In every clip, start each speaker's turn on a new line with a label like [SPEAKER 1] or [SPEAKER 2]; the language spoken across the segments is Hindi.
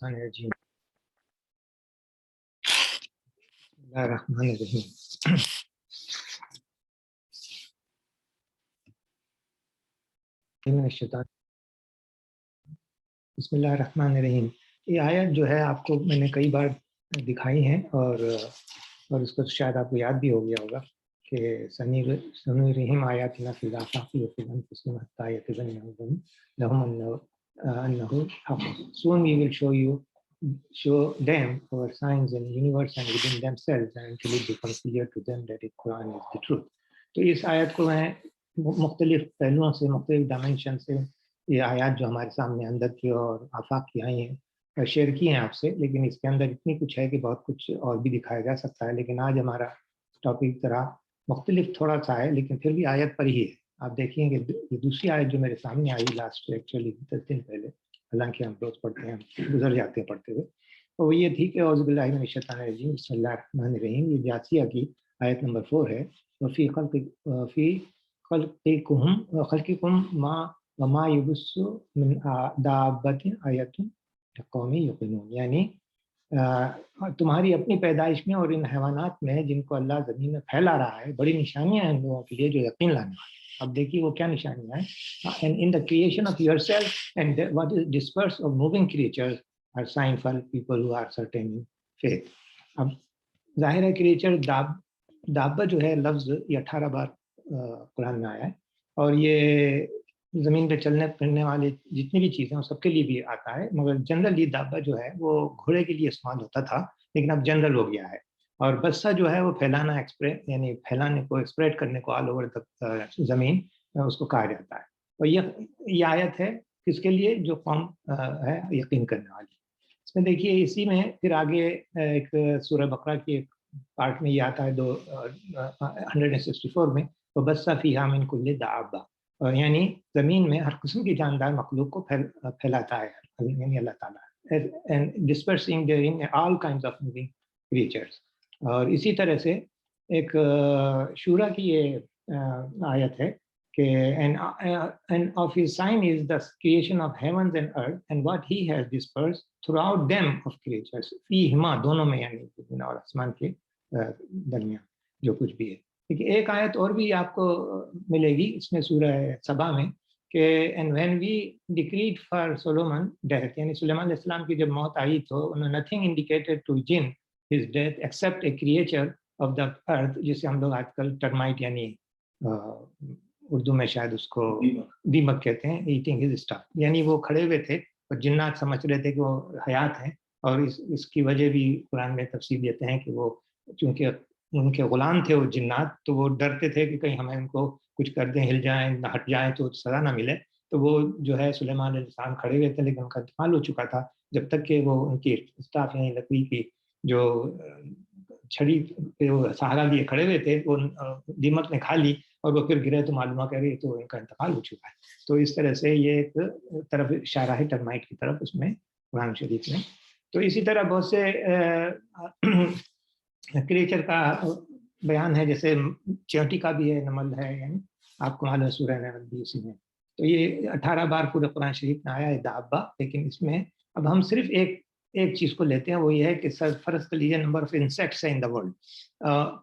[SPEAKER 1] Minestrone Bismillahirrahmanirrahim. बिस्मिल्लाहिर्रहमानिर्रहीम। ये आयत जो है आपको मैंने कई बार दिखाई है और इसको तो शायद आपको याद भी हो गया होगा कि सनुरिहिम आयातिना फिल आफाक़ि व फिल अनफुसिहिम हत्ता यतबय्यन लहुम अन्नहु हक़। Soon we will show them our signs in the universe and within themselves until it becomes clear to them that the Quran is the truth. तो इस आयत को मैं मुख्तलिफ पहलुओं से, मुख्तलिफ डायमेंशन से ये आयत जो हमारे सामने अंदर की और आफाक की आई हैं शेयर की हैं आपसे, लेकिन इसके अंदर इतनी कुछ है कि बहुत कुछ और भी दिखाया जा सकता है। लेकिन आज हमारा टॉपिक तरह मुख्तलिफ थोड़ा सा है, लेकिन फिर भी आयत पर ही है। आप देखिए कि ये दूसरी आयत जो मेरे सामने आई लास्ट एक्चुअली 10 दिन पहले, हालांकि हम रोज पढ़ते हैं, हम गुजर जाते हैं पढ़ते हुए, तो वो ये थी कि औज़ुबिल्लाहि मिनश्शैतानिर्रजीम बिस्मिल्लाहिर्रहमानिर्रहीम। ये जासिया की आयत नंबर 4 है। फ़ी खल्क़िकुम मा युबस्सु मिन दाब्बतिन आयतुन लिक़ौमिन युक़िनून, यानी तुम्हारी अपनी पैदाइश में और इन हैवानात में जिनको अल्लाह ज़मीन में फैला रहा है बड़ी निशानियां हैं लोगों के लिए जो यकीन लाने वाले। अब देखिए वो क्या निशानियां हैं। And in the creation of yourself and what is disperse of moving creatures are sign for people who are certain in faith. अब जाहिर है क्रिएचर दाब्बा जो है लफ्ज़ ये 18 बार कुरान में आया है, और ये ज़मीन पे चलने फिरने वाले जितनी भी चीज़ें हैं सबके लिए भी आता है, मगर जनरली दाब्बा जो है वो घोड़े के लिए इस्तेमाल होता था, लेकिन अब जनरल हो गया है। और बस्सा जो है वो फैलाना यानी फैलाने को, स्प्रेड करने को ऑल ओवर द ज़मीन, उसको कहा जाता है। और ये आयत है किसके लिए? जो कौम है यकीन करने वाली। इसमें देखिए इसी में फिर आगे एक सूरह बकरा की एक पार्ट में ये आता है 164 में, तो बस्सा फ़ीहा मिन कुल्लि दाब्बा, यानी ज़मीन में हर किस्म की जानदार मखलूक को फैलाता है यानी अल्लाह ताला, and dispersing therein all kinds of moving creatures. और इसी तरह से एक शूरा की ये आयत है कि and of his sign is the creation of heavens and earth and what he has dispersed throughout them of creatures फीहिमा, दोनों में, यानी ज़मीन और आसमान के दरमियान जो कुछ भी है। देखिए एक आयत और भी आपको मिलेगी इसमें सूरह सबा में कि and when we decreed for Solomon death, यानी सुलेमान अलैहिस्सलाम की जब मौत आई तो nothing indicated to jinn his death except a creature of the earth, जिसे हम लोग आजकल टर्माइट यानी उर्दू में शायद उसको दीमक कहते हैं, ईटिंग हिज स्टफ, यानी वो खड़े हुए थे और जिन्नात समझ रहे थे कि वो हयात हैं। और इसकी वजह भी कुरान में तफसील देते हैं कि वो चूँकि उनके गुलाम थे वो जिन्नात, तो वो डरते थे कि कहीं हमें उनको कुछ कर दें, हिल जाएं, हट जाएं तो सज़ा ना मिले। तो वो जो है सुलेमान अलैहिस्सलाम खड़े हुए थे, लेकिन उनका इंतकाल हो चुका था। जब तक कि वो उनकी स्टाफ यानी लकड़ी की जो छड़ी पे वो सहारा लिए खड़े हुए थे, वो दीमक ने खा ली और वो फिर गिरे तो मालूम कर रही तो इनका इंतकाल हो चुका है। तो इस तरह से ये एक तरफ इशारा है टर्माइट की तरफ उसमें कुरान शरीफ में। तो इसी तरह बहुत से क्रिएचर का बयान है, जैसे चींटी का भी है, नमल है, यानी आपको मालूम है सूरह नमल भी उसी में। तो ये 18 बार पूरे कुरान शरीफ में आया है दाब्बा। लेकिन इसमें अब हम सिर्फ एक चीज को लेते हैं, वो ये है कि फर्स्ट कर लीजिए number of insects in the world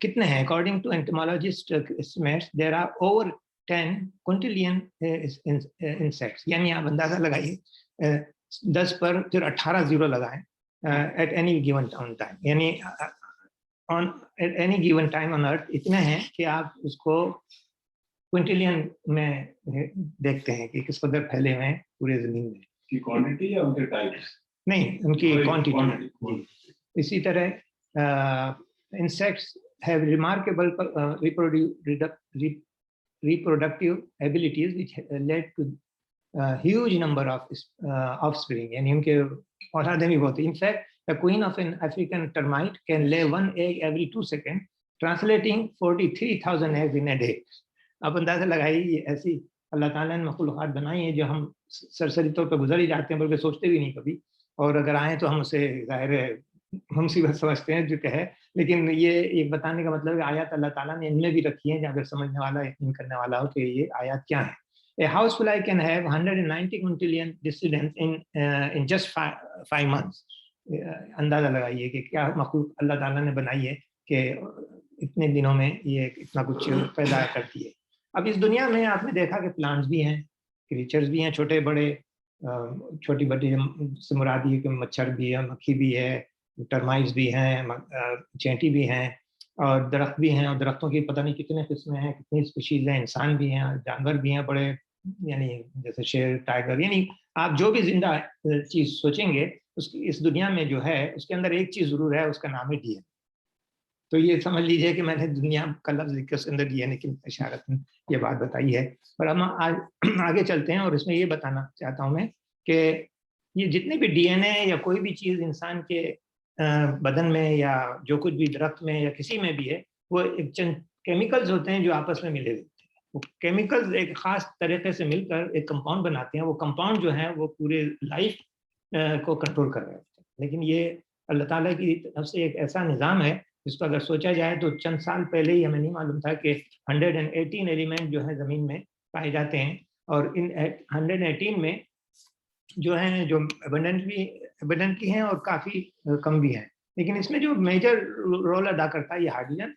[SPEAKER 1] कितने हैं। According to entomologist estimates there are over 10 quintillion insects, यानी आप अंदाजा लगाइए 10 पर फिर 18 जीरो लगाएं एट एनी गिवन टाइम, यानी on at any given time on earth इतने हैं कि आप उसको क्विंटिलियन में देखते हैं कि किस कदर फैले हुए हैं पूरे जमीन में।
[SPEAKER 2] की क्वांटिटी या उनके टाइप्स?
[SPEAKER 1] नहीं, उनकी क्वांटिटी। इसी तरह insects have remarkable reproductive abilities which led to huge number of offspring, यानी उनके औलादें भी बहुत। In fact, the queen of an African termite can lay 1 egg every 2 seconds, translating 43,000 eggs in a day. अब अंदाजा लगाइए, ये ऐसी अल्लाह ताला ने मखलूक़ात बनाई है जो हम सरसरी तौर पर गुजर ही जाते हैं, बल्कि सोचते भी नहीं कभी, और अगर आए तो हम उसे ज़ाहिर है मुसीबत समझते हैं जो है। लेकिन ये एक बताने का मतलब है आयत अल्लाह ताला ने इनमें भी रखी है, अगर समझने वाला, यकीन करने वाला हो कि ये आयत क्या है। A housefly can have 190 quintillion descendants in just 5 months. अंदाजा लगाइए कि क्या मखलूक अल्लाह ताला ने बनाई है कि इतने दिनों में ये इतना कुछ पैदा करती है। अब इस दुनिया में आपने देखा कि प्लांट्स भी हैं, क्रीचर्स भी हैं, छोटे बड़े, छोटी बड़ी से मुराद ये कि मच्छर भी है, मक्खी भी है, टर्माइट्स भी हैं, चींटी भी हैं, और दरख्त भी हैं, और दरख्तों की पता नहीं कितने किस्में हैं, कितनी स्पीशीज हैं, इंसान भी हैं, जानवर भी हैं बड़े, यानी जैसे शेर, टाइगर, यानी आप जो भी जिंदा चीज सोचेंगे उसकी इस दुनिया में जो है उसके अंदर एक चीज जरूर है, उसका नाम है डीएनए। तो ये समझ लीजिए कि मैंने दुनिया का लफ्ज लिख के उसके अंदर डीएनए की इशारत में ये बात बताई है। पर हम आगे चलते हैं और इसमें ये बताना चाहता हूँ मैं कि ये जितने भी डीएनए या कोई भी चीज इंसान के बदन में या जो कुछ भी दरख्त में या किसी में भी है, वो एक चंद केमिकल्स होते हैं जो आपस में मिले हुए होते हैं। वो केमिकल्स एक खास तरीके से मिलकर एक कंपाउंड बनाते हैं। वो कंपाउंड जो है वो पूरे लाइफ को कंट्रोल कर रहे होते हैं। लेकिन ये अल्लाह ताला की तरफ से एक ऐसा निज़ाम है जिसको अगर सोचा जाए तो चंद साल पहले ही हमें नहीं मालूम था कि 118 एलिमेंट जो है ज़मीन में पाए जाते हैं, और इन 118 में जो है जो एबंडेंटली हैं और काफ़ी कम भी हैं। लेकिन इसमें जो मेजर रोल अदा करता है ये हाइड्रोजन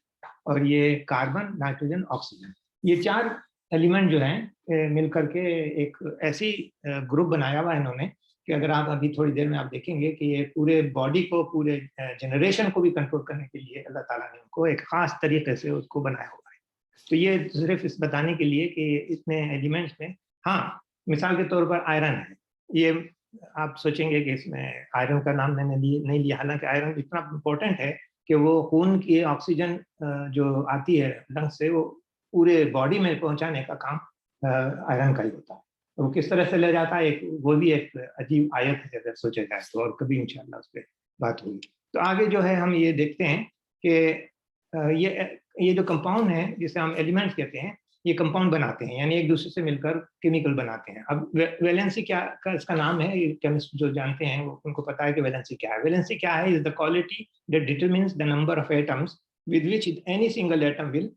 [SPEAKER 1] और ये कार्बन, नाइट्रोजन, ऑक्सीजन, ये 4 एलिमेंट जो हैं मिलकर के एक ऐसी ग्रुप बनाया हुआ है इन्होंने कि अगर आप अभी थोड़ी देर में आप देखेंगे कि ये पूरे बॉडी को, पूरे जनरेशन को भी कंट्रोल करने के लिए अल्लाह ताला ने उनको एक खास तरीके से उसको बनाया हुआ है। तो ये सिर्फ इस बताने के लिए कि इतने एलिमेंट्स में, हाँ, मिसाल के तौर पर आयरन है। ये आप सोचेंगे कि इसमें आयरन का नाम मैंने नहीं लिया, हालांकि आयरन इतना इम्पोर्टेंट है कि वो खून की ऑक्सीजन जो आती है लंग्स से, वो पूरे बॉडी में पहुंचाने का काम आयरन का ही होता है। वो किस तरह से ले जाता है, वो भी एक अजीब आयत है अगर सोचा जाए तो, और कभी इंशाल्लाह उस पर बात होगी। तो आगे जो है हम ये देखते हैं कि ये जो कंपाउंड है जिसे हम एलिमेंट्स कहते हैं, ये कंपाउंड बनाते हैं, यानी एक दूसरे से मिलकर केमिकल बनाते हैं। अब वैलेंसी क्या का इसका नाम है, ये केमिस्ट जो जानते हैं वो उनको पता है कि वैलेंसी क्या है। वैलेंसी क्या है? Is the quality that determines the number of atoms with which any single atom will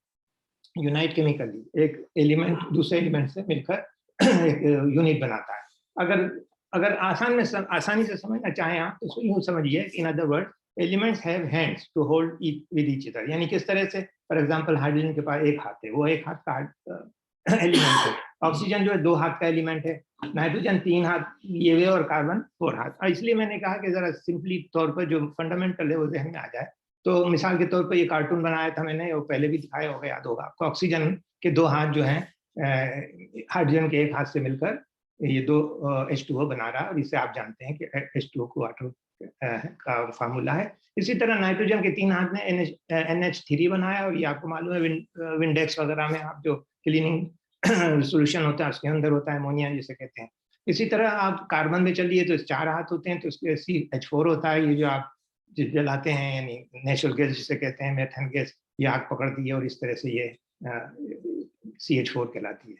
[SPEAKER 1] unite chemically. एक एलिमेंट दूसरे एलिमेंट से मिलकर एक यूनिट बनाता है। अगर आसानी से समझना चाहें आप तो यूँ समझिए, in other word elements have hands to hold with each other. यानी किस तरह से, फॉर एग्जांपल हाइड्रोजन के पास एक हाथ है, वो एक हाथ का एलिमेंट है। ऑक्सीजन जो है 2 हाथ का एलिमेंट है, नाइट्रोजन 3 हाथ ये वे, और कार्बन 4 हाथ। और इसलिए मैंने कहा कि जरा सिंपली तौर पर जो फंडामेंटल है वो जहन में आ जाए। तो मिसाल के तौर पर ये कार्टून बनाया था मैंने, वो पहले भी दिखाया होगा, याद होगा आपको। ऑक्सीजन के 2 हाथ जो हैं हाइड्रोजन के एक हाथ से मिलकर ये 2 H2O बना रहा है, और इससे आप जानते हैं कि H2O को वाटर का फार्मूला है। इसी तरह नाइट्रोजन के 3 हाथ ने NH3 बनाया, और ये आपको मालूम है विंडेक्स वगैरह में आप जो क्लीनिंग सोल्यूशन होता है उसके अंदर होता है अमोनिया जिसे कहते हैं। इसी तरह आप कार्बन में चलिए तो 4 हाथ होते हैं, तो उसके CH4 होता है, ये जो आप जलाते हैं, यानी नेचुरल गैस जिसे कहते हैं, मेथेन गैस, ये आग पकड़ती है और इस तरह से ये CH4 कहलाती है।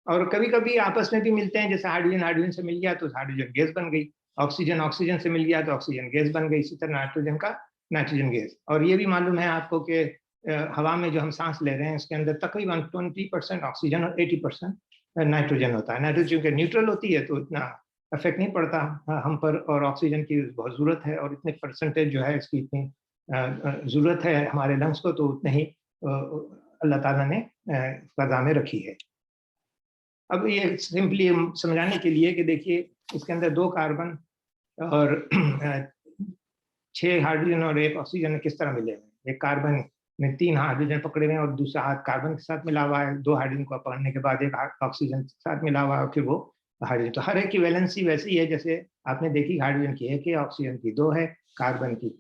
[SPEAKER 1] और कभी कभी आपस में भी मिलते हैं, जैसे हाइड्रोजन से मिल गया तो हाइड्रोजन गैस बन गई, ऑक्सीजन से मिल गया तो ऑक्सीजन गैस बन गई, इसी तरह नाइट्रोजन का नाइट्रोजन गैस। और ये भी मालूम है आपको कि हवा में जो हम सांस ले रहे हैं उसके अंदर तकरीबन 20% ऑक्सीजन और 80% नाइट्रोजन होता है। नाइट्रोजन के न्यूट्रल होती है तो इतना इफेक्ट नहीं पड़ता हम पर, और ऑक्सीजन की बहुत ज़रूरत है, और इतने परसेंटेज जो है इसकी इतनी ज़रूरत है हमारे लंग्स को, तो उतने ही अल्लाह ताला ने फ़ज़ा में रखी है। अब ये सिंपली समझाने के लिए कि देखिए इसके अंदर 2 कार्बन और 6 हाइड्रोजन और 1 ऑक्सीजन किस तरह मिले हुए हैं। एक कार्बन में 3 हाइड्रोजन पकड़े हुए हैं और दूसरा हाथ कार्बन के साथ मिला हुआ है। 2 हाइड्रोजन को पकड़ने के बाद एक ऑक्सीजन के साथ मिला हुआ है, फिर वो हाइड्रोजन। तो हर एक की वैलेंसी वैसी है जैसे आपने देखी, हाइड्रोजन की 1 है, ऑक्सीजन की 2 है, कार्बन की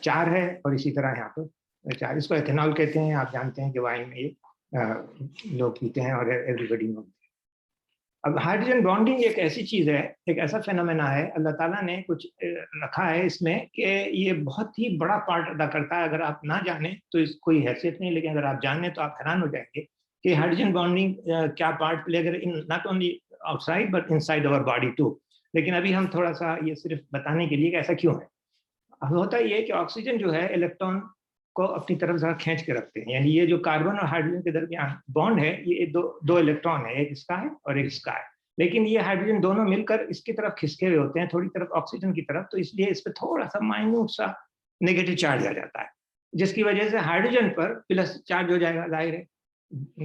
[SPEAKER 1] 4 है, और इसी तरह यहाँ पर 4। इसको एथेनॉल कहते हैं, आप जानते हैं कि वाइन में ये लोग पीते हैं और एवरीबडी नो। अब हाइड्रोजन बॉन्डिंग एक ऐसी चीज है, एक ऐसा फेनोमेना है, अल्लाह ताला ने कुछ रखा है इसमें कि ये बहुत ही बड़ा पार्ट अदा करता है। अगर आप ना जाने तो इस कोई हैसियत नहीं, लेकिन अगर आप जाने तो आप हैरान हो जाएंगे कि हाइड्रोजन बॉन्डिंग क्या पार्ट प्ले करे in not only outside but inside our body too. लेकिन अभी हम थोड़ा सा ये सिर्फ बताने के लिए कि ऐसा क्यों है। अब होता ये है कि ऑक्सीजन जो है इलेक्ट्रॉन को अपनी तरफ जरा खींच के रखते हैं। यानी ये जो कार्बन और हाइड्रोजन के दरमियान बॉन्ड है, ये दो इलेक्ट्रॉन है, एक इसका है और एक इसका है, लेकिन ये हाइड्रोजन दोनों मिलकर इसकी तरफ खिसके हुए होते हैं, थोड़ी तरफ ऑक्सीजन की तरफ, तो इसलिए इस पर थोड़ा सा माइन्यूट सा नेगेटिव चार्ज आ जाता है, जिसकी वजह से हाइड्रोजन पर प्लस चार्ज हो जाएगा, जाहिर है,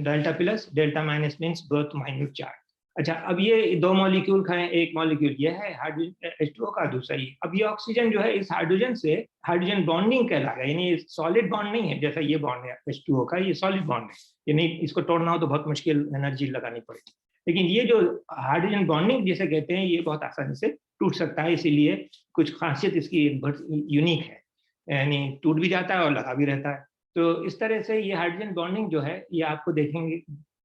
[SPEAKER 1] delta plus delta minus means both minute charge. अच्छा, अब ये दो मॉलिक्यूल खाएं, एक मॉलिक्यूल ये है हाइड्रोजन H2O का, दूसरा ये। अब ये ऑक्सीजन जो है इस हाइड्रोजन से हाइड्रोजन बॉन्डिंग कहलाएगा, यानी सॉलिड बॉन्ड नहीं है जैसा ये बॉन्ड है H2O का, ये सॉलिड बॉन्ड है, यानी इसको तोड़ना हो तो बहुत मुश्किल एनर्जी लगानी पड़ेगी। लेकिन ये जो हाइड्रोजन बॉन्डिंग जिसे कहते हैं, ये बहुत आसानी से टूट सकता है, इसीलिए कुछ खासियत इसकी यूनिक है, यानी टूट भी जाता है और लगा भी रहता है। तो इस तरह से ये हाइड्रोजन बॉन्डिंग जो है, ये आपको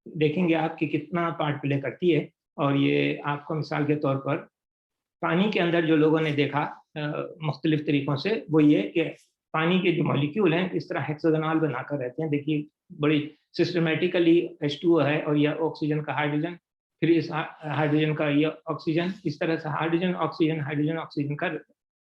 [SPEAKER 1] देखेंगे आप कि कितना पार्ट प्ले करती है। और ये आपको मिसाल के तौर पर पानी के अंदर जो लोगों ने देखा मुख्तलिफ तरीकों से, वो ये कि पानी के जो मॉलिक्यूल हैं इस तरह हेक्सागोनल बनाकर रहते हैं। देखिए बड़ी सिस्टमेटिकली H2O है और यह ऑक्सीजन का हाइड्रोजन, फिर इस हाइड्रोजन का ये ऑक्सीजन, इस तरह से हाइड्रोजन ऑक्सीजन का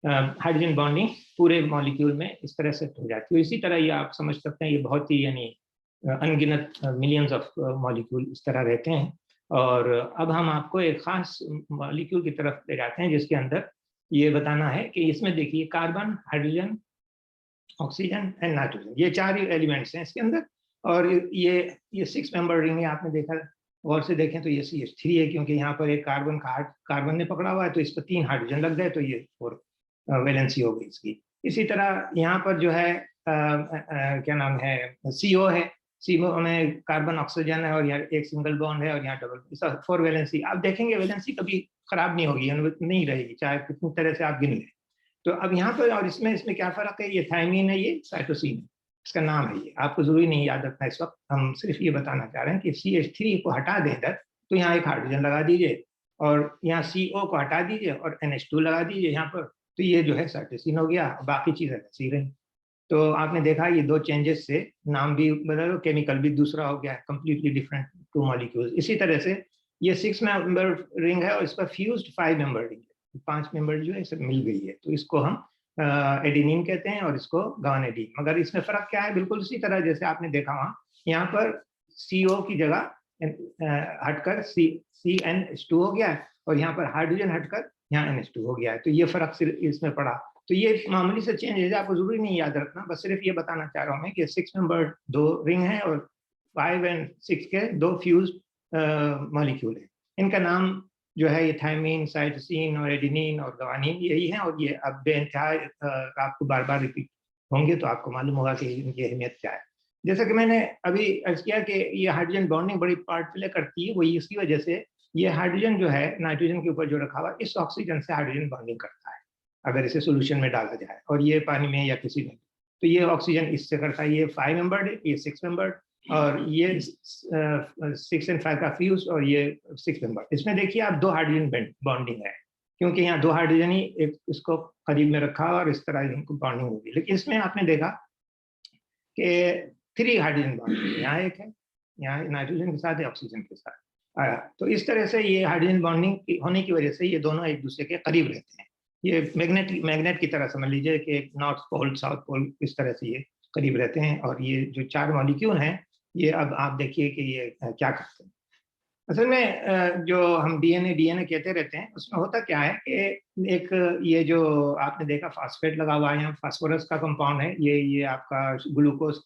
[SPEAKER 1] हाइड्रोजन बॉन्डिंग पूरे मॉलिक्यूल में इस तरह से हो जाती है। इसी तरह ये आप समझ सकते हैं, ये बहुत ही यानी अनगिनत मिलियंस ऑफ मॉलिक्यूल इस तरह रहते हैं। और अब हम आपको एक खास मॉलिक्यूल की तरफ ले जाते हैं, जिसके अंदर ये बताना है कि इसमें देखिए carbon, hydrogen, oxygen and nitrogen, ये चार एलिमेंट्स हैं इसके अंदर। और ये 6 मेंबर रिंग है, आपने देखा, गौर से देखें तो ये CH3 है, क्योंकि यहाँ पर एक कार्बन ने पकड़ा हुआ है, तो इस पर 3 हाइड्रोजन लग गए, तो ये 4 वैलेंसी हो गई इसकी। इसी तरह यहाँ पर जो है क्या नाम है, CO है, CO में कार्बन ऑक्सीजन है और यहाँ एक सिंगल बॉन्ड है और यहाँ डबल, 4 वैलेंसी। आप देखेंगे वैलेंसी कभी खराब नहीं होगी, नहीं रहेगी, चाहे कितनी तरह से आप गिन लें। तो अब यहाँ पर और इसमें क्या फर्क है, ये थायमीन है, ये साइटोसिन है, इसका नाम है ये, आपको जरूरी नहीं याद रखना इस वक्त, हम सिर्फ ये बताना चाह रहे हैं कि CH3 को हटा दें इधर, तो यहाँ एक हाइड्रोजन लगा दीजिए, और यहाँ CO को हटा दीजिए और NH2 लगा दीजिए यहाँ पर, तो ये जो है साइटोसिन हो गया, बाकी चीजें ऐसी रही। तो आपने देखा ये दो चेंजेस से नाम भी बदल, केमिकल भी दूसरा हो गया, कंप्लीटली डिफरेंट 2 मॉलिक्यूल्स। इसी तरह से ये 6 मेंबर रिंग है और इस पर फ्यूज्ड 5 मेंबर रिंग है, 5 मेंबर जो है सब मिल गई है, तो इसको हम एडेनिन कहते हैं और इसको गावानेडीन। मगर इसमें फर्क क्या है, बिल्कुल उसी तरह जैसे आपने देखा वहाँ, यहाँ पर CO की जगह हटकर CnH2 हो गया है, और यहाँ पर हाइड्रोजन हटकर यहाँ NH2 हो गया है, तो ये फर्क सिर्फ इसमें पड़ा। तो ये मामूली से चेंज है, आपको जरूरी नहीं याद रखना, बस सिर्फ ये बताना चाह रहा हूँ मैं कि 6 मेंबर 2 रिंग है और 5 और 6 के 2 फ्यूज मॉलिक्यूल है। इनका नाम जो है ये थायमीन, साइटोसिन और एडेनिन और गवानीन यही है, और ये अब बेइंतहा आपको बार बार रिपीट होंगे तो आपको मालूम होगा कि इनकी अहमियत क्या है। जैसा कि मैंने अभी अर्ज किया कि ये हाइड्रोजन बॉन्डिंग बड़ी पार्ट प्ले करती है, वही इसकी वजह से ये हाइड्रोजन जो है नाइट्रोजन के ऊपर जो रखा हुआ, इस ऑक्सीजन से हाइड्रोजन बॉन्डिंग करता है अगर इसे सोल्यूशन में डाला जाए, और ये पानी में या किसी में, तो ये ऑक्सीजन इससे करता है। ये 5 मेंबर्ड है, ये 6 मेंबर्ड, और ये 6 और 5 का फ्यूज, और ये 6 मेंबर्ड। इसमें देखिए आप 2 हाइड्रोजन बॉन्डिंग है, क्योंकि यहाँ 2 हाइड्रोजन ही एक इसको करीब में रखा और इस तरह इनको बॉन्डिंग होगी। लेकिन इसमें आपने देखा कि 3 हाइड्रोजन बॉन्डिंग, यहाँ एक है, यहाँ नाइट्रोजन के साथ है, ऑक्सीजन के साथ आया। तो इस तरह से ये हाइड्रोजन बॉन्डिंग होने की वजह से ये दोनों एक दूसरे के करीब रहते हैं। ये मैग्नेट की तरह समझ लीजिए कि नॉर्थ पोल साउथ पोल, इस तरह से ये करीब रहते हैं। और ये जो 4 मॉलिक्यूल हैं, ये अब आप देखिए कि ये क्या करते हैं। असल में जो हम डीएनए कहते रहते हैं, उसमें होता क्या है कि एक ये जो आपने देखा फास्फेट लगा हुआ है, यहाँ फास्फोरस का कंपाउंड है, ये आपका ग्लूकोज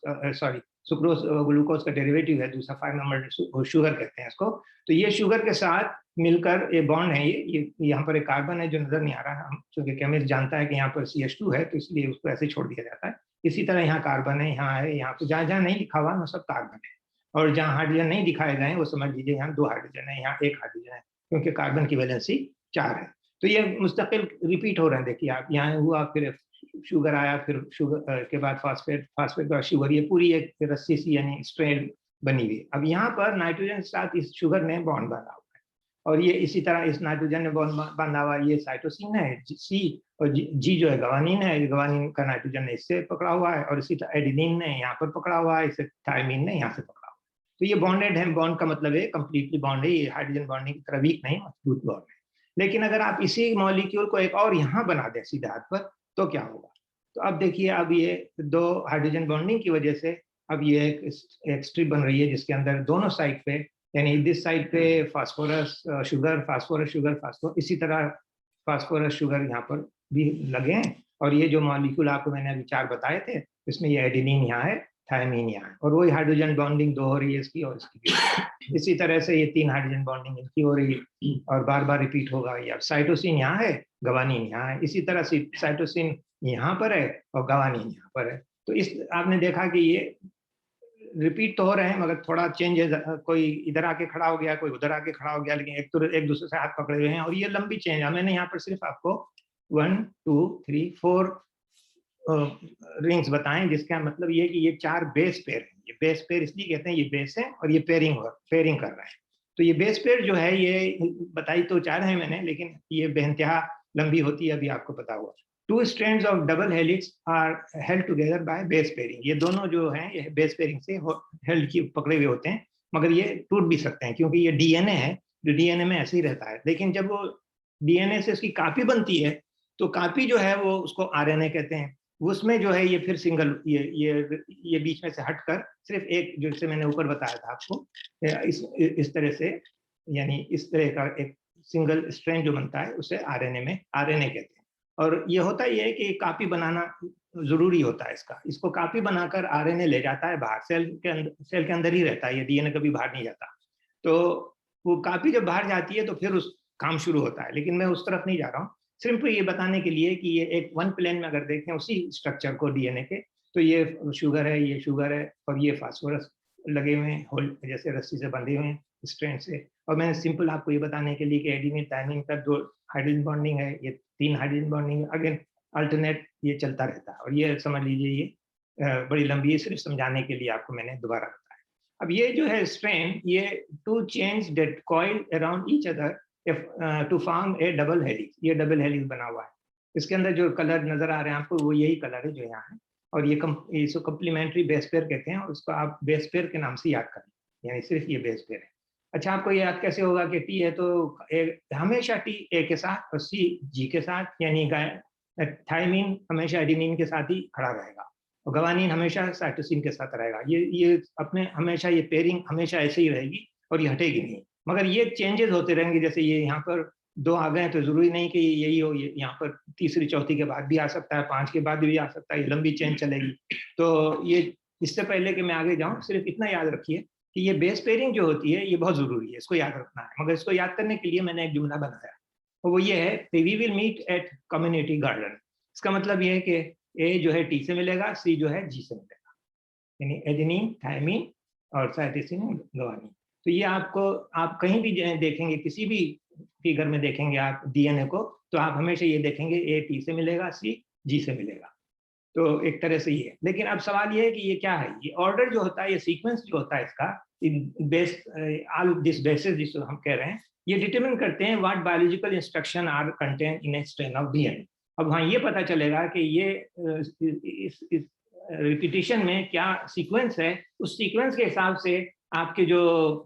[SPEAKER 1] सुक्रोज ग्लूकोज का डेरिवेटिव है, दूसरा 5 नंबर शुगर कहते हैं इसको। तो ये शुगर के साथ मिलकर ये बॉन्ड है, ये यहाँ पर एक कार्बन है जो नजर नहीं आ रहा है, क्योंकि केमिस्ट जानता है कि यहाँ पर CH2 है, तो इसलिए उसको ऐसे छोड़ दिया जाता है। इसी तरह यहाँ कार्बन है, यहाँ है, यहाँ पे जहाँ जहाँ नहीं लिखा हुआ वो सब कार्बन है, और जहाँ हाइड्रोजन नहीं दिखाए गए वो समझ लीजिए यहाँ 2 हाइड्रोजन है, यहाँ 1 हाइड्रोजन है, क्योंकि कार्बन की वैलेंसी 4 है। तो ये मुस्तकिल रिपीट हो रहे हैं। देखिए आप, यहाँ हुआ, फिर शुगर आया, फिर शुगर के बाद फास्फेट के बाद शुगर, ये पूरी एक रस्सी सी यानी स्ट्रेन बनी हुई। अब यहाँ पर नाइट्रोजन के साथ इस शुगर ने बॉन्ड बांधा हुआ है, और ये इसी तरह इस नाइट्रोजन ने बॉन्ड बांधा हुआ, ये साइटोसिन है C, और G जो है गवानीन है, गवानीन का नाइट्रोजन ने इससे पकड़ा हुआ है, और इसी तरह एडेनिन ने यहाँ पर पकड़ा हुआ है, इसे थायमीन ने यहाँ से पकड़ा। तो ये बॉन्डेड है, बॉन्ड का मतलब है कंप्लीटली बॉन्ड है, ये हाइड्रोजन बॉन्डिंग की तरह वीक नहीं, मजबूत बॉन्ड है। लेकिन अगर आप इसी मॉलिक्यूल को एक और यहाँ बना दें सीधे हाथ पर, तो क्या होगा, तो अब देखिए, अब ये 2 हाइड्रोजन बॉन्डिंग की वजह से अब ये एक स्ट्रिप बन रही है जिसके अंदर दोनों साइड पे, यानी दिस साइड पे phosphorus sugar, phosphorus sugar, phosphorus, इसी तरह फास्फोरस शुगर यहाँ पर भी लगे हैं। और ये जो मॉलिक्यूल आपको मैंने अभी 4 बताए थे, इसमें ये एडेनिन यहाँ है, थायमीन यहाँ है, और वही हाइड्रोजन बॉन्डिंग 2 हो रही है इसकी और इसकी भी। इसी तरह से ये 3 हाइड्रोजन बॉन्डिंग इनकी हो रही है और बार बार रिपीट होगा। या साइटोसिन यहाँ है, गवानीन यहाँ है, इसी तरह से साइटोसिन यहाँ पर है और गवानीन यहाँ पर है। तो इस आपने देखा कि ये रिपीट तो हो रहे हैं, मगर थोड़ा चेंज है, कोई इधर आके खड़ा हो गया, कोई उधर आके खड़ा हो गया, लेकिन एक दूसरे से हाथ पकड़े हुए हैं। और ये लंबी चेंज है, मैंने यहाँ पर सिर्फ आपको 1 2 3 4 रिंग्स बताएं, जिसका मतलब ये कि ये 4 बेस पेयर हैं। ये बेस पेयर इसलिए कहते हैं, ये बेस है और ये पेयरिंग कर रहे हैं। तो ये बेस पेयर जो है, ये बताई तो 4 है मैंने, लेकिन ये बेइंतहा लंबी होती है, अभी आपको पता हुआ। 2 strands of double helix are held together by base pairing। ये दोनों जो हैं, ये बेस पेयरिंग से हेल्ड की पकड़े हुए होते हैं, मगर ये टूट भी सकते हैं क्योंकि ये डीएनए है, जो डीएनए में ऐसे ही रहता है। लेकिन जब वो डीएनए से उसकी कॉपी बनती है, तो कॉपी जो है वो उसको आरएनए कहते हैं। उसमें जो है ये फिर सिंगल, ये बीच में से हटकर सिर्फ एक, जैसे मैंने ऊपर बताया था आपको, इस तरह से, यानी इस तरह का एक सिंगल स्ट्रैंड जो बनता है उसे आरएनए कहते हैं। और ये होता ये है कि कॉपी बनाना जरूरी होता है इसका। इसको कॉपी बनाकर आरएनए ले जाता है बाहर, सेल के अंदर ही रहता है, ये डीएनए कभी बाहर नहीं जाता। तो वो कॉपी जब बाहर जाती है तो फिर उस काम शुरू होता है, लेकिन मैं उस तरफ नहीं जा रहा हूँ। सिर्फ ये बताने के लिए कि ये एक वन प्लेन में अगर देखें उसी स्ट्रक्चर को डीएनए के, तो ये शुगर है, ये शुगर है, और ये फास्फोरस लगे हुए हैं, होल जैसे रस्सी से बंधे हुए हैं स्ट्रैंड से। और मैंने सिंपल आपको ये बताने के लिए कि एडेनिन थायमीन का 2 हाइड्रोजन बॉन्डिंग है, ये 3 हाइड्रोजन बॉन्डिंग, अगेन अल्टरनेट ये चलता रहता है। और ये समझ लीजिए ये बड़ी लंबी है, सिर्फ समझाने के लिए आपको मैंने दोबारा बताया। अब ये जो है स्ट्रैंड, ये 2 chains that coil around each other to form a double helix। ये डबल हेलिक्स बना हुआ है। इसके अंदर जो कलर नजर आ रहे हैं आपको, वो यही कलर है जो यहाँ है। और ये इसको कम्प्लीमेंट्री बेस पेयर कहते हैं, और उसको आप बेस पेयर के नाम से याद करें, यानी सिर्फ ये बेस पेयर है। अच्छा, आपको याद कैसे होगा कि टी है तो हमेशा टी ए के साथ और सी जी के साथ, यानी थायमीन हमेशा एडेनिन के साथ ही खड़ा रहेगा और गवानीन हमेशा साइटोसिन के साथ रहेगा। ये अपने हमेशा ये पेयरिंग हमेशा ऐसे ही रहेगी और ये हटेगी नहीं। मगर ये चेंजेस होते रहेंगे, जैसे ये यहाँ पर 2 आ गए तो जरूरी नहीं कि यही हो, ये यहाँ पर तीसरी चौथी के बाद भी आ सकता है, 5 के बाद भी आ सकता है, ये लंबी चेंज चलेगी। तो ये, इससे पहले कि मैं आगे जाऊँ, सिर्फ इतना याद रखिए कि ये बेस पेयरिंग जो होती है ये बहुत जरूरी है, इसको याद रखना है। मगर इसको याद करने के लिए मैंने एक जुमला बनाया, और वो ये है, we will meet at community garden. इसका मतलब ये है कि ए जो है टी से मिलेगा, सी जो है जी से मिलेगा, यानी एडेनिन, थायमीन और साइटोसिन, गवानीन। तो ये आपको, आप कहीं भी देखेंगे, किसी भी फिगर में देखेंगे आप डीएनए को, तो आप हमेशा ये देखेंगे ए टी से मिलेगा, सी जी से मिलेगा। तो एक तरह से ये है। लेकिन अब सवाल ये है कि ये क्या है, ये ऑर्डर जो होता है, ये सीक्वेंस जो होता है इसका, बेस ऑल दिस बेसिस जिसको हम कह रहे हैं, ये डिटरमिन करते हैं what biological instruction are contain in a strand of DNA. अब वहाँ ये पता चलेगा कि ये इस रिपीटिशन में क्या सीक्वेंस है, उस सीक्वेंस के हिसाब से आपके जो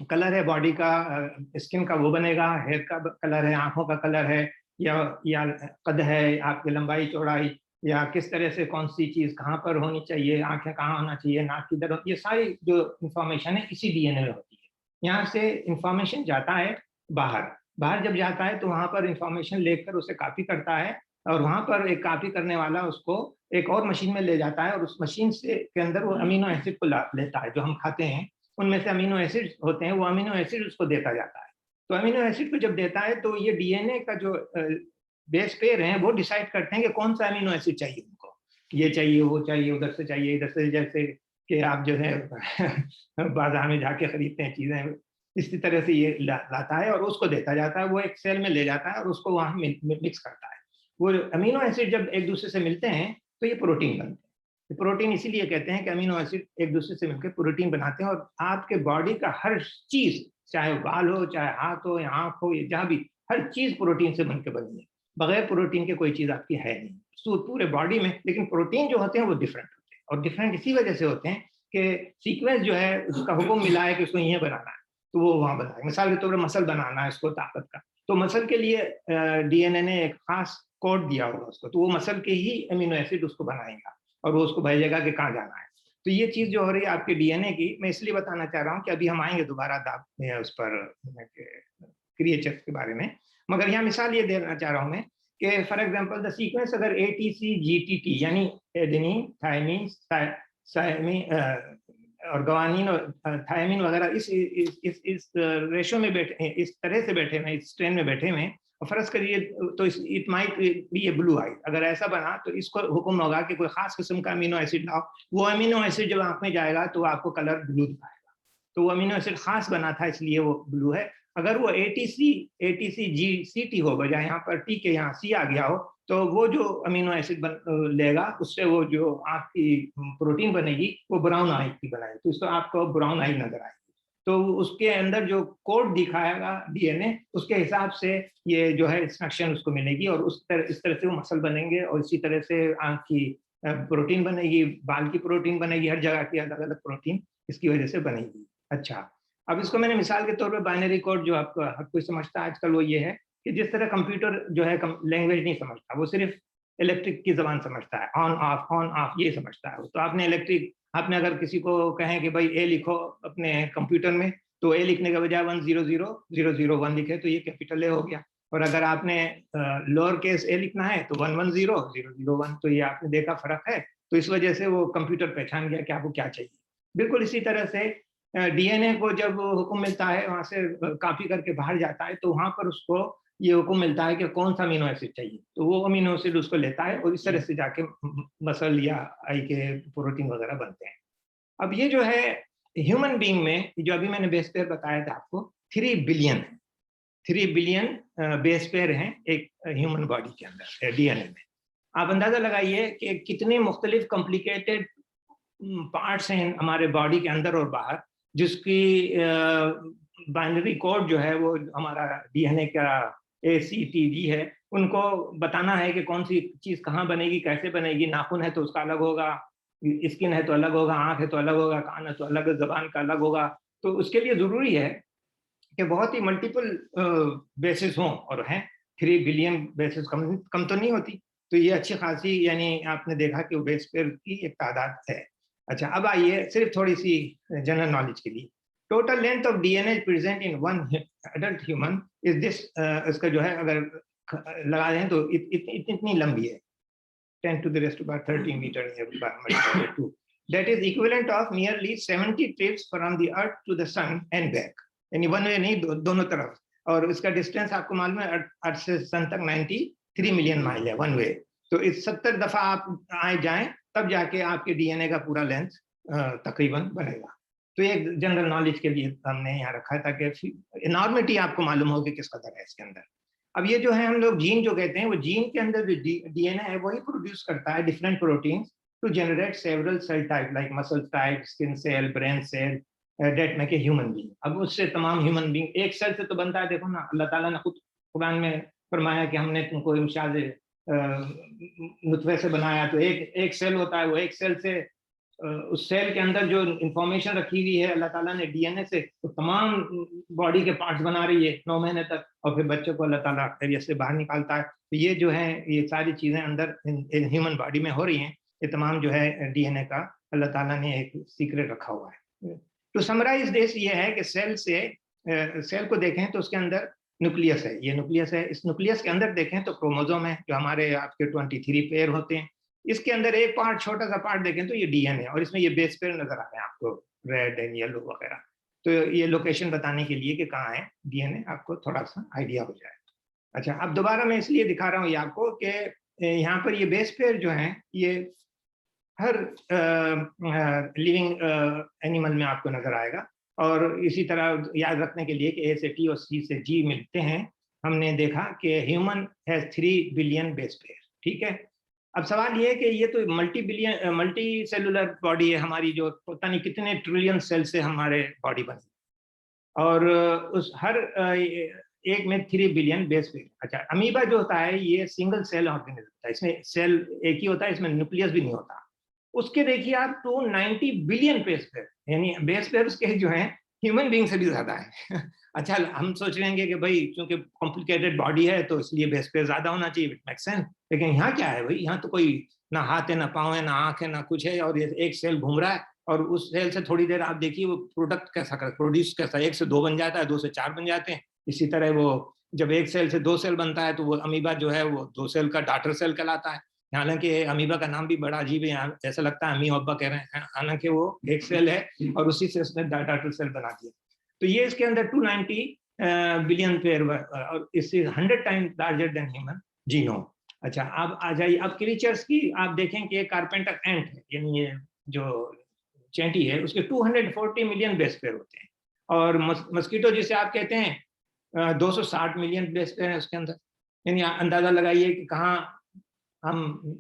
[SPEAKER 1] कलर है बॉडी का, स्किन का, वो बनेगा, हेयर का कलर है, आंखों का कलर है, या कद है, आपकी लंबाई चौड़ाई, या किस तरह से कौन सी चीज कहाँ पर होनी चाहिए, आंखें कहाँ होना चाहिए, नाक किधर, ये सारी जो इंफॉर्मेशन है इसी डीएनए में होती है। यहाँ से इंफॉर्मेशन जाता है बाहर जब जाता है तो वहाँ पर इंफॉर्मेशन लेकर उसे कॉपी करता है, और वहाँ पर एक कॉपी करने वाला उसको एक और मशीन में ले जाता है, और उस मशीन से के अंदर वो अमीनो एसिड को लेता है जो हम खाते हैं, उनमें से अमीनो एसिड होते हैं, वो अमीनो एसिड उसको देता जाता है। तो अमीनो एसिड को जब देता है तो ये डीएनए का जो बेस पेयर हैं वो डिसाइड करते हैं कि कौन सा अमीनो एसिड चाहिए उनको, ये चाहिए, वो चाहिए, उधर से चाहिए, इधर से, जैसे कि आप जो है बाजार में जाके खरीदते हैं चीजें, इसी तरह से ये लाता है और उसको देता जाता है, वो एक सेल में ले जाता है और उसको वहाँ मिक्स करता है। वो अमीनो एसिड जब एक दूसरे से मिलते हैं तो ये प्रोटीन बनते हैं। प्रोटीन इसीलिए कहते हैं कि अमीनो एसिड एक दूसरे से मिलकर प्रोटीन बनाते हैं, और आपके बॉडी का हर चीज, चाहे बाल हो, चाहे हाथ हो, या आँख हो, या जहाँ भी, हर चीज प्रोटीन से बनकर बनी है। बगैर प्रोटीन के कोई चीज आपकी है नहीं पूरे बॉडी में। लेकिन प्रोटीन जो होते हैं वो डिफरेंट होते हैं, और डिफरेंट इसी वजह से होते हैं कि सीक्वेंस जो है उसका हुक्म मिला है कि उसको ये बनाना है तो वो वहाँ बनाए। मिसाल के तौर पर मसल बनाना है इसको ताकत का, तो मसल के लिए डीएनए ने एक खास कोड दिया होगा उसको, तो वो मसल के ही अमीनो एसिड उसको बनाएगा और वो उसको भेजेगा कि कहाँ जाना है। तो ये चीज जो हो रही है आपके डीएनए की, मैं इसलिए बताना चाह रहा हूँ कि अभी हम आएंगे दोबारा उस पर क्रिएचर के बारे में, मगर यहाँ मिसाल ये देना चाह रहा हूँ मैं कि फॉर एग्जांपल द सीक्वेंस अगर ATC GTT यानी एडेनिन, थायमिन, और ग्वानिन और थायमिन वगैरह इस रेशो में बैठे, इस तरह से बैठे हुए, इस स्ट्रेन में बैठे हुए, और फर्ज करिए तो it might be a blue eye, अगर ऐसा बना तो इसको हुक्म होगा कि कोई खास किस्म का अमीनो एसिड लाओ। वो अमीनो एसिड जब आंख में जाएगा तो आपको कलर ब्लू दिखाएगा, तो वो अमीनो एसिड खास बना था इसलिए वो ब्लू है। अगर वो ATC GCT हो, बजाय यहाँ पर टी के यहाँ सी आ गया हो, तो वो जो अमीनो एसिड लेगा उससे वो जो आंख की प्रोटीन बनेगी वो ब्राउन आई की बनाएगी, तो इसको आपको ब्राउन आई नजर आएगी। तो उसके अंदर जो कोड दिखाएगा डीएनए, उसके हिसाब से ये जो है इंस्ट्रक्शन उसको मिलेगी, और इस तरह से वो मसल बनेंगे, और इसी तरह से आंख की प्रोटीन बनेगी, बाल की प्रोटीन बनेगी, हर जगह की अलग अलग प्रोटीन इसकी वजह से बनेगी। अच्छा, अब इसको मैंने मिसाल के तौर पे बाइनरी कोड जो आपको हर कोई समझता है आजकल, वो ये है कि जिस तरह कंप्यूटर जो है लैंग्वेज नहीं समझता, वो सिर्फ इलेक्ट्रिक की जबान समझता है, ऑन ऑफ ये समझता है। तो आपने अगर किसी को कहें कि भाई ए लिखो अपने कंप्यूटर में, तो ए लिखने के बजाय 1000001 लिखे तो ये कैपिटल ए हो गया। और अगर आपने लोअर केस ए लिखना है तो 110001, तो ये आपने देखा फर्क है। तो इस वजह से वो कंप्यूटर पहचान गया कि आपको क्या चाहिए। बिल्कुल इसी तरह से डीएनए को जब हुक्म मिलता है, वहां से कॉपी करके बाहर जाता है, तो वहां पर उसको ये हुक्म मिलता है कि कौन सा अमीनो एसिड चाहिए, तो वो अमीनो एसिड उसको लेता है, और इस तरह से जाके मसल या आई के प्रोटीन वगैरह बनते हैं। अब ये जो है ह्यूमन बीइंग में, जो अभी मैंने बेस पेयर बताया था आपको, 3 बिलियन बेस पेयर हैं एक ह्यूमन बॉडी के अंदर डीएनए में। आप अंदाजा लगाइए कि कितने मुख्तलिफ कॉम्प्लिकेटेड पार्ट्स हैं हमारे बॉडी के अंदर और बाहर, जिसकी बाइनरी कोड जो है वो हमारा डीएनए का ACTG है, उनको बताना है कि कौन सी चीज कहाँ बनेगी, कैसे बनेगी। नाखून है तो उसका अलग होगा, स्किन है तो अलग होगा, आंख है तो अलग होगा, कान है तो अलग, जबान का अलग होगा। तो उसके लिए जरूरी है कि बहुत ही मल्टीपल बेसिस हों, और हैं 3 बिलियन बेसिस, कम तो नहीं होती। तो ये अच्छी खासी, यानी आपने देखा कि वो बेस पेयर की एक तादाद है। अच्छा, अब आइए सिर्फ थोड़ी सी जनरल नॉलेज के लिए। Total length of DNA present in one adult human is this, इसका जो है अगर लगा दें तो इतनी लंबी है, 10 to the raised by 13 meter by 2. That is equivalent of nearly 70 trips from the earth to the sun and back. यानी वन वे नहीं, दोनों तरफ। और इसका डिस्टेंस आपको मालूम है अर्थ से सन तक 93 मिलियन माइल है वन वे। तो इस 70 दफा आप आए जाएं तब जाके आपके डीएनए का पूरा लेंथ तकरीबन बनेगा। तो एक जनरल नॉलेज के लिए हमने यहाँ रखा है ताकि इनॉर्मिटी आपको मालूम हो कि किस कदर है इसके अंदर। अब ये जो है हम लोग जीन जो कहते हैं, वो जीन के अंदर जो डीएनए है वही प्रोड्यूस करता है different proteins to generate several cell type like muscle type, skin cell, brain cell, that make a human being. अब उससे तमाम ह्यूमन बीइंग एक सेल से तो बनता है। देखो ना, अल्लाह ताला ने खुद कुरान में फरमाया कि हमने तुमको इमशाज नुतफे से बनाया। तो एक सेल होता है, वो एक सेल से उस सेल के अंदर जो इंफॉर्मेशन रखी हुई है अल्लाह ताला ने डीएनए से, तो तमाम बॉडी के पार्ट्स बना रही है 9 महीने तक, और फिर बच्चे को अल्लाह ताला खैरियत से बाहर निकालता है। तो ये जो है, ये सारी चीजें अंदर ह्यूमन बॉडी में हो रही हैं। ये तमाम जो है डीएनए का अल्लाह ताला ने एक सीक्रेट रखा हुआ है। तो समराइज दिस ये है कि सेल को देखें तो उसके अंदर न्यूक्लियस है, ये न्यूक्लियस है। इस न्यूक्लियस के अंदर देखें तो क्रोमोसोम है, जो हमारे आपके 23 पेयर होते हैं। इसके अंदर एक पार्ट, छोटा सा पार्ट देखें तो ये डीएनए है, और इसमें ये बेस पेयर नजर आ रहे हैं आपको, रेड एंड येलो वगैरह। तो ये लोकेशन बताने के लिए कि कहाँ है डीएनए, आपको थोड़ा सा आइडिया हो जाए। अच्छा, अब दोबारा मैं इसलिए दिखा रहा हूँ ये आपको कि यहाँ पर ये बेस पेयर जो है ये हर लिविंग एनिमल में आपको नजर आएगा। और इसी तरह याद रखने के लिए कि ए से टी और सी से जी मिलते हैं। हमने देखा कि human has 3 billion base pair, ठीक है। अब सवाल ये है कि ये तो मल्टी सेलुलर बॉडी है हमारी, जो पता नहीं कितने ट्रिलियन सेल से हमारे बॉडी बनी, और उस हर एक में 3 बिलियन बेस पेयर। अच्छा, अमीबा जो होता है ये सिंगल सेल ऑर्गेनिज्म होता है, इसमें सेल एक ही होता है, इसमें न्यूक्लियस भी नहीं होता। उसके देखिए आप 290 बिलियन बेस पेयर, यानी बेस पेयर उसके जो है ह्यूमन बीइंग से भी ज्यादा है। अच्छा हम सोच लेंगे कि भाई क्योंकि कॉम्प्लिकेटेड बॉडी है तो इसलिए बेस पेयर ज्यादा होना चाहिए, इट मेक सेंस। लेकिन यहाँ क्या है भाई, यहाँ तो कोई ना हाथ है, ना पाँव है, ना आंख है, ना कुछ है, और ये एक सेल घूम रहा है, और उस सेल से थोड़ी देर आप देखिए वो प्रोडक्ट कैसा कर प्रोड्यूस कैसा, 1 से 2 बन जाता है, 2 से 4 बन जाते हैं। इसी तरह वो जब 1 सेल से 2 सेल बनता है तो वो अमीबा जो है वो 2 सेल का डाटर सेल कहलाता है। हालांकि अमीबा का नाम भी बड़ा अजीब है, ऐसा लगता है अमीबा कह रहे हैं, हालांकि वो एक सेल है और उसी से उसने डाटर सेल बना दिया। तो ये इसके अंदर 290 बिलियन पेयर, और इससे 100 times larger than human genome. अच्छा अब आ जाइए, अब क्रीचर्स की आप देखें कि कारपेंटर एंट है, यानी ये जो चैंटी है, उसके 240 मिलियन बेस पेयर होते हैं, और मस्कीटो जिसे आप कहते हैं 260 मिलियन बेस पेयर है उसके अंदर। यानी अंदाजा लगाइए कि कहाँ हम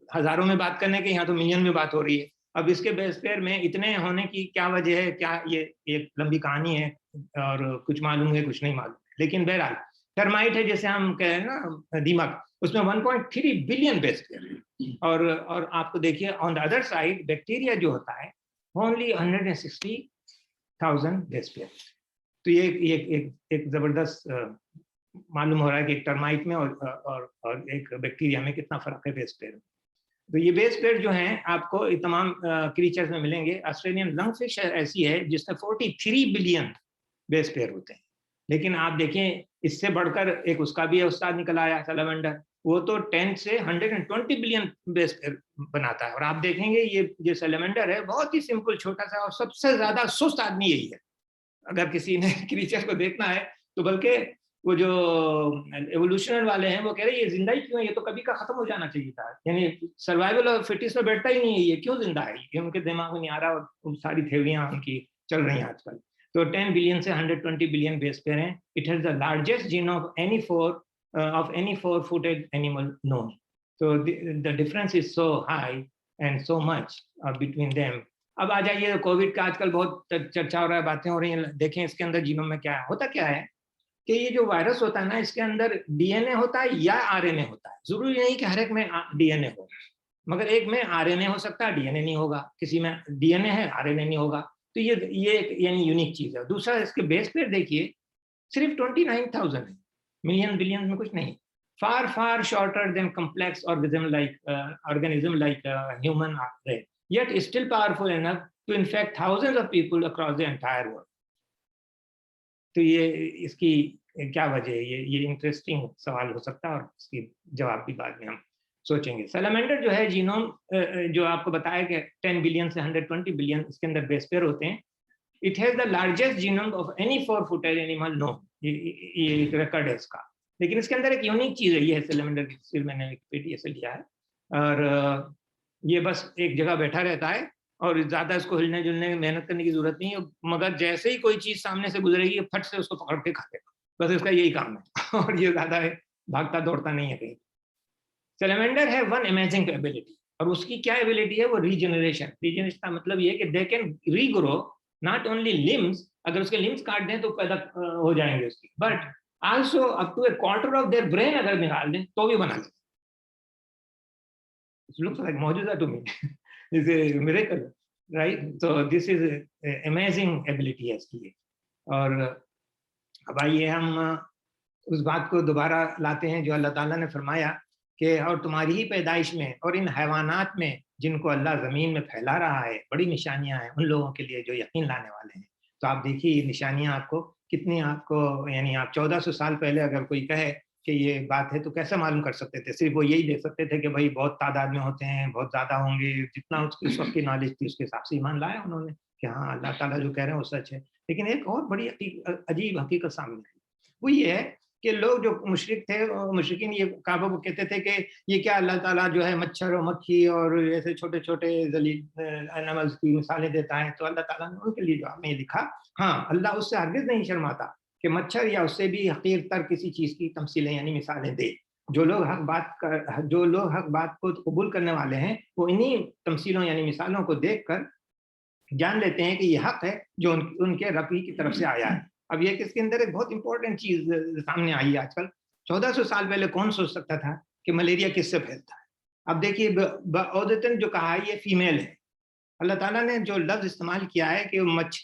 [SPEAKER 1] हजारों में बात करने के, यहाँ तो मिलियन में बात हो रही है। अब इसके बेस पेयर में इतने होने की क्या वजह है, क्या ये एक लंबी कहानी है, और कुछ मालूम है कुछ नहीं मालूम, लेकिन बहरहाल टर्माइट है जैसे हम कह रहे हैं ना, दीमक, उसमें 1.3 बिलियन बेस पेयर है। और आपको देखिए on the other side bacteria जो होता है ओनली 160,000 बेस पेयर। तो ये एक जबरदस्त मालूम हो रहा है कि एक टर्माइट में और एक बैक्टीरिया में कितना फर्क है बेस पेयर में। तो ये बेस पेयर जो हैं आपको तमाम क्रीचर्स में मिलेंगे। ऑस्ट्रेलियन लंगफिश ऐसी है जिसमें 43 बिलियन बेस पेयर होते हैं। लेकिन आप देखें इससे बढ़कर एक उसका भी उस्ताद निकल आया सैलामेंडर, वो तो 10 से 120 बिलियन बेस पेयर बनाता है। और आप देखेंगे ये सैलामेंडर है बहुत ही सिंपल छोटा सा, और सबसे ज्यादा सुस्त आदमी यही है। अगर किसी ने क्रीचर को देखना है तो, बल्कि वो जो एवोल्यूशनर वाले हैं वो कह रहे हैं ये जिंदा ही क्यों है, ये तो कभी का खत्म हो जाना चाहिए था। यानी सर्वाइवल और फिटनेस में बैठता ही नहीं है, ये क्यों जिंदा है, ये उनके दिमाग में नहीं आ रहा, और सारी थ्योरियां उनकी चल रही हैं आजकल। तो 10 बिलियन से 120 बिलियन बेस पेयर हैं। It has the largest gene of any four footed animal known. तो the difference is so high and so much between them. अब आ जाइए कोविड का आजकल बहुत चर्चा हो रहा है, बातें हो रही हैं। देखें इसके अंदर जीनोम में क्या है, होता क्या है कि ये जो वायरस होता है ना, इसके अंदर डीएनए होता है या आरएनए होता है। जरूरी नहीं कि हर एक में डीएनए हो, मगर एक में आरएनए हो सकता है, डीएनए नहीं होगा, किसी में डीएनए है आरएनए नहीं होगा। तो ये यानी यूनिक चीज है। दूसरा इसके बेस पे देखिए सिर्फ 29,000 है, मिलियन बिलियन में कुछ नहीं। Far far shorter than complex organism like human are, yet still powerful enough to infect thousands of people across the entire world. तो ये इसकी क्या वजह है, ये इंटरेस्टिंग सवाल हो सकता है, और इसकी जवाब भी बाद में हम सोचेंगे। सैलामेंडर जो है जीनोम जो आपको बताया कि 10 बिलियन से 120 बिलियन इसके अंदर बेस पेयर होते हैं। It has the largest genome of any 4 footed animal no, ये एक रिकॉर्ड है इसका। लेकिन इसके अंदर एक यूनिक चीज है, ये है सैलामेंडर की तस्वीर मैंने विकिपीडिया से लिया है, और ये बस एक जगह बैठा रहता है और ज्यादा इसको हिलने जुलने मेहनत करने की जरूरत नहीं है, मगर जैसे ही कोई चीज सामने से गुजरेगी फट से उसको पकड़ के खा लेगा, बस इसका यही काम है और ये ज्यादा है, भागता दौड़ता नहीं है कहीं। सैलामेंडर है वन अमेजिंग एबिलिटी, और उसकी क्या एबिलिटी है, वो रीजनरेशन का मतलब ये कि they can regrow not only limbs, अगर उसके लिम्स काट दें तो पैदा हो जाएंगे उसकी, but also up to a quarter of their brain अगर निकाल दें तो भी बना लें। It looks like mojuza to me. It's a miracle, right? So this is a amazing ability है इसकी। और अब आइए हम उस बात को दोबारा लाते हैं जो अल्लाह ताला ने फरमाया कि और तुम्हारी ही पैदाइश में और इन हैवानात में जिनको अल्लाह ज़मीन में फैला रहा है बड़ी निशानियां हैं उन लोगों के लिए जो यकीन लाने वाले हैं। तो आप देखिए ये निशानियां आपको कितनी, आपको यानी आप 1400 साल पहले अगर कोई कहे कि ये बात है तो कैसे मालूम कर सकते थे? सिर्फ वो यही देख सकते थे कि भाई बहुत तादाद में होते हैं, बहुत ज्यादा होंगे, जितना उस वक्त की नॉलेज थी उसके हिसाब से ईमान लाया उन्होंने कि हाँ अल्लाह ताला जो कह रहे हैं वो सच है। लेकिन एक और बड़ी अजीब हकीकत सामने आई, वो ये है कि लोग जो मुशरिक थे, मुशरिकीन ये काबा को कहते थे कि ये क्या अल्लाह ताला जो है मच्छर और मक्खी और ऐसे छोटे छोटे जलील एनिमल्स की मिसालें देता है। तो अल्लाह ताला ने उनके लिए जवाब में लिखा, हाँ अल्लाह उससे हरगिज़ नहीं शर्माता कि मच्छर या उससे भी हकीर तर किसी चीज की तमसीलें यानी मिसालें दे। जो लोग हक बात को कबूल करने वाले हैं वो इन्हीं तमसीलों यानी मिसालों को देखकर जान लेते हैं कि ये हक है जो उनके रब की तरफ से आया है। अब ये किसके अंदर एक बहुत इंपॉर्टेंट चीज सामने आई है आजकल। 1400 साल पहले कौन सोच सकता था कि मलेरिया किससे फैलता है? अब देखिए जो कहा है ये फीमेल है, अल्लाह ताला ने जो लफ्ज़ इस्तेमाल किया है कि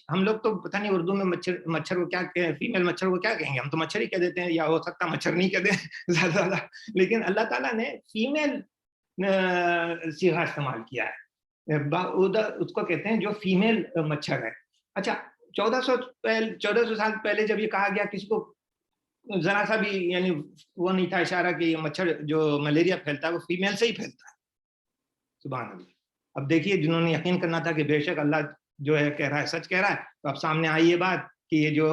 [SPEAKER 1] हम लोग तो पता नहीं उर्दू में मच्छर को क्या फीमेल मच्छर को क्या कहेंगे, हम तो मच्छर ही कह देते हैं, या हो सकता है मच्छर नहीं कह दें ज़्यादा। लेकिन अल्लाह ताला ने फीमेल सीगा इस्तेमाल किया है। उसको कहते हैं जो फीमेल मच्छर है। अच्छा, 1400 साल पहले जब ये कहा गया, किसी को ज़रा सा भी यानी वो नहीं था इशारा कि ये मच्छर जो मलेरिया फैलता है वो फीमेल से ही फैलता है। सुभान अल्लाह। अब देखिए, जिन्होंने यकीन करना था कि बेशक अल्लाह जो है कह रहा है सच कह रहा है, तो अब सामने आई ये बात कि ये जो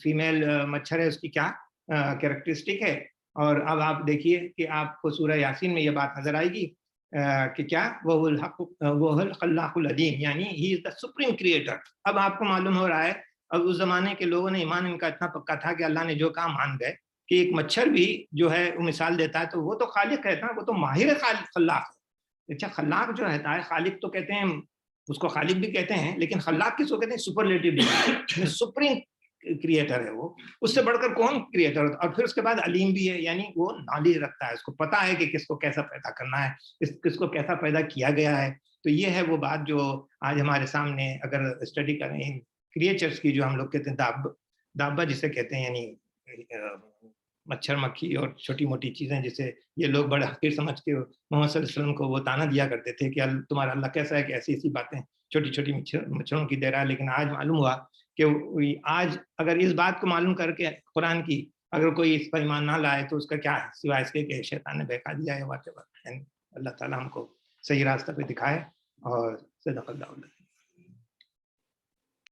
[SPEAKER 1] फीमेल मच्छर है उसकी क्या कैरेक्टरिस्टिक है। और अब आप देखिए कि आपको सूरह यासीन में ये बात नजर आएगी कि क्या वहुल हक वहुल खल्लाकुल अलीम, यानी he is the supreme creator. अब आपको मालूम हो रहा है, अब उस जमाने के लोगों ने ईमान इनका इतना पक्का था कि अल्लाह ने जो कहा मान गए कि एक मच्छर भी जो है वो मिसाल देता है, तो वो तो खालिक है ना, वो तो माहिर खल्लाक है। अच्छा, खल्लाक जो है, खालिक तो कहते हैं, उसको खालिक भी कहते हैं, लेकिन खल्लाक किसको कहते हैं? सुपरलेटिव, सुप्रीम क्रिएटर है वो, उससे बढ़कर कौन क्रिएटर होता है। और फिर उसके बाद अलीम भी है, यानी वो नॉलेज रखता है, उसको पता है कि किसको कैसा पैदा करना है, किसको कैसा पैदा किया गया है। तो ये है वो बात जो आज हमारे सामने अगर स्टडी करें इन क्रिएचर्स की, जो हम लोग कहते हैं दाब्बा जिसे कहते हैं, यानी मच्छर मक्खी और छोटी मोटी चीजें, जिसे ये लोग बड़े हकीर समझ के मोहम्मद सल्लल्लाहु अलैहि वसल्लम को वो ताना दिया करते थे कि तुम्हारा अल्लाह कैसा है कि ऐसी ऐसी बातें छोटी छोटी मच्छरों की दे रहा है। लेकिन आज मालूम हुआ कि आज अगर इस बात को मालूम करके कुरान की अगर कोई इस पर ईमान ना लाए तो उसका क्या है, सिवाय इसके कि शैतान ने बहका दिया है। वाक़ई अल्लाह ताला हमको सही रास्ते पे दिखाए और सदक़ल्लाहु।